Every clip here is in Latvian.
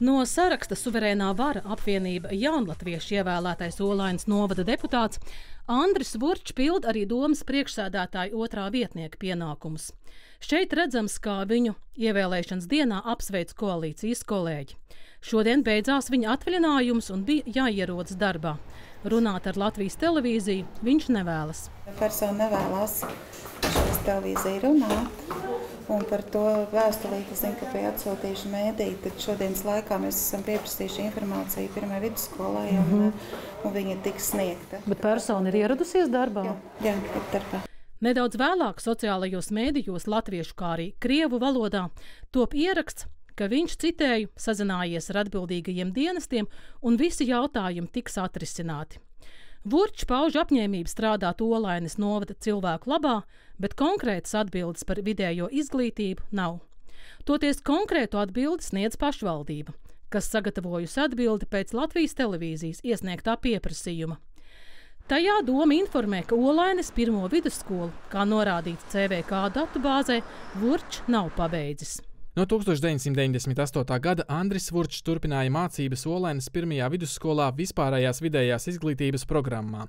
No saraksta Suverēnā vara apvienība jaunlatviešu ievēlētais Olainas novada deputāts Andris Vurčs pild arī domas priekšsēdētāja otrā vietnieka pienākumus. Šeit redzams, kā viņu ievēlēšanas dienā apsveic koalīcijas kolēģi. Šodien beidzās viņa atvaļinājums un bija jāierodas darbā. Runāt ar Latvijas televīziju viņš nevēlas. Persona nevēlas šīs televīziju runāt. Un par to vēstulīti zinu, ka bija atsūtījuši mēdī. Tad šodienas laikā mēs esam pieprasījuši informāciju pirmajai vidusskolai un viņa tiks sniegta. Bet persona ir ieradusies darbā? Jā, ir darbā. Nedaudz vēlāk sociālajos mēdījos latviešu, kā arī krievu valodā top ieraksts, ka viņš, citēju, sazinājies ar atbildīgajiem dienestiem un visi jautājumi tiks atrisināti. Vurčs pauž apņēmību strādāt Olainas novada cilvēku labā, bet konkrētas atbildes par vidējo izglītību nav. Toties konkrētu atbildi sniedz pašvaldība, kas sagatavojusi atbildi pēc Latvijas televīzijas iesniegtā pieprasījuma. Tajā doma informē, ka Olainas pirmo vidusskolu, kā norādīts CVK datubāzē, Vurčs nav pabeidzis. No 1998. gada Andris Vurčs turpināja mācības Olainas pirmajā vidusskolā vispārējās vidējās izglītības programmā.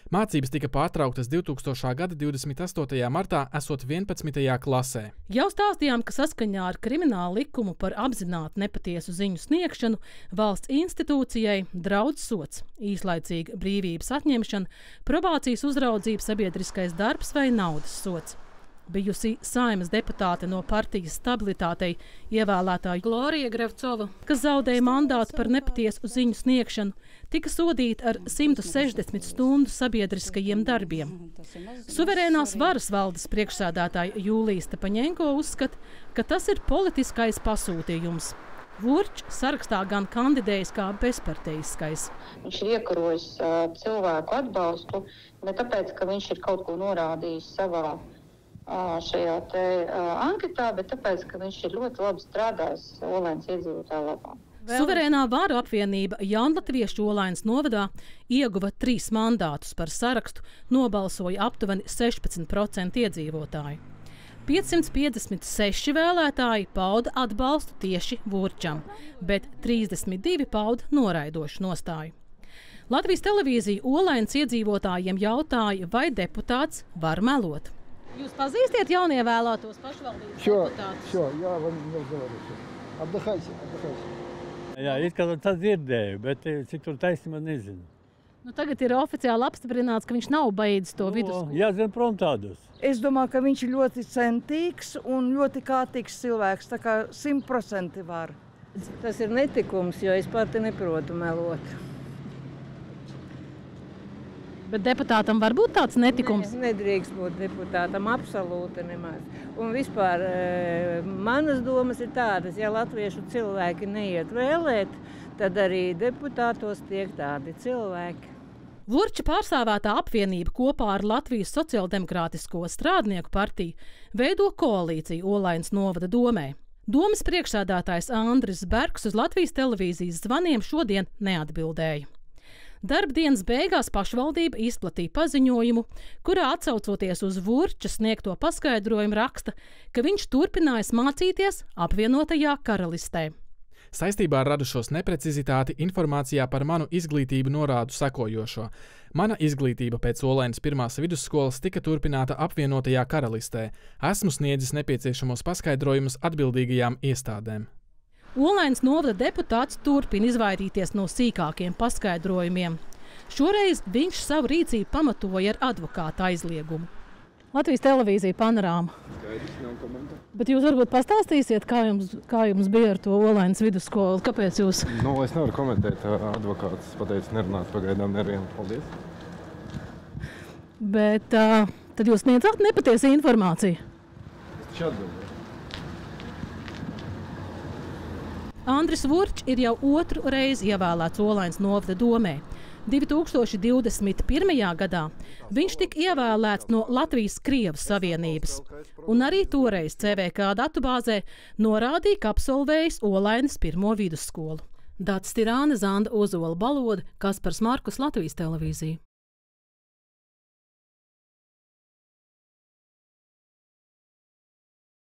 Mācības tika pārtrauktas 2000. gada 28. martā, esot 11. klasē. Jau stāstījām, ka saskaņā ar kriminālu likumu par apzināti nepatiesu ziņu sniegšanu valsts institūcijai draudz sods, īslaicīga brīvības atņemšana, probācijas uzraudzība, sabiedriskais darbs vai naudas sods. Bijusi Saeimas deputāte no partijas Stabilitātei ievēlētā Glorija Grevcova, kas zaudēja mandātu par nepatiesu ziņu sniegšanu, tika sodīta ar 160 stundu sabiedriskajiem darbiem. Suverēnās varas valdes priekšsēdētāja Jūlija Stepaņenko uzskata, ka tas ir politiskais pasūtījums. Vurčs sarakstā gan kandidējis kā bezparteiskais. Viņš ir iekarojis cilvēku atbalstu ne tāpēc, ka viņš ir kaut ko norādījis savā šajā anketā, bet tāpēc, ka viņš ir ļoti labi strādājis Olainas iedzīvotāju labā. Suverēnā vara apvienība jaunlatviešu Olainas novadā ieguva 3 mandātus, par sarakstu nobalsoja aptuveni 16% iedzīvotāju. 556 vēlētāji pauda atbalstu tieši Vurčam, bet 32 pauda noraidošu nostāju. Latvijas televīzija Olainas iedzīvotājiem jautāja, vai deputāts var melot. Jūs pazīstiet jaunievēlētos pašvaldības deputātus? Jā, viņi jau atdahājas. Jā, it kā tas dzirdēju, bet cik tur taisnība nezinu. Nu, tagad ir oficiāli apstiprināts, ka viņš nav beidzis to vidusskolu. Jāzina prom tādus. Es domāju, ka viņš ir ļoti centīgs un ļoti kārtīgs cilvēks, tā kā 100% var. Tas ir netikums, jo es pati neprotu melot. Bet deputātam var būt tāds netikums? Nedrīkst būt deputātam, absolūti nemaz. Un vispār manas domas ir tādas, ja latviešu cilvēki neiet vēlēt, tad arī deputātos tiek tādi cilvēki. Vurča pārstāvētā apvienība kopā ar Latvijas Sociāldemokrātisko strādnieku partiju veido koalīciju Olainas novada domē. Domas priekšsēdētājs Andris Bergs uz Latvijas televīzijas zvaniem šodien neatbildēja. Darbdienas beigās pašvaldība izplatīja paziņojumu, kurā atsaucoties uz Vurča sniegto paskaidrojumu raksta, ka viņš turpinājis mācīties apvienotajā karalistē. Saistībā ar radušos neprecizitāti informācijā par manu izglītību norādu sekojošo. Mana izglītība pēc Olainas pirmās vidusskolas tika turpināta apvienotajā karalistē. Esmu sniedzis nepieciešamos paskaidrojumus atbildīgajām iestādēm. Olainas novada deputāts turpina izvairīties no sīkākiem paskaidrojumiem. Šoreiz viņš savu rīcību pamatoja ar advokāta aizliegumu. Latvijas televīzija Panorāma. Bet jūs varbūt pastāstīsiet, kā jums bija ar to Olainas vidusskolu? Kāpēc jūs? Es nevaru komentēt. Advokāts pateica nerunāt pagaidām nevienu. Paldies. Bet tad jūs sniedzāt nepatiesu informāciju? Es taču atbildēju. Andris Vurčs ir jau otru reizi ievēlēts Olainas novada domē. 2021. gadā viņš tika ievēlēts no Latvijas Krievas Savienības. Un arī toreiz CVK datubāzē norādīja, ka absolvējis Olainas pirmo vidusskolu. Dācis Tirāne, Zanda Ozola Baloda, Kaspars Markus, Latvijas televīzija.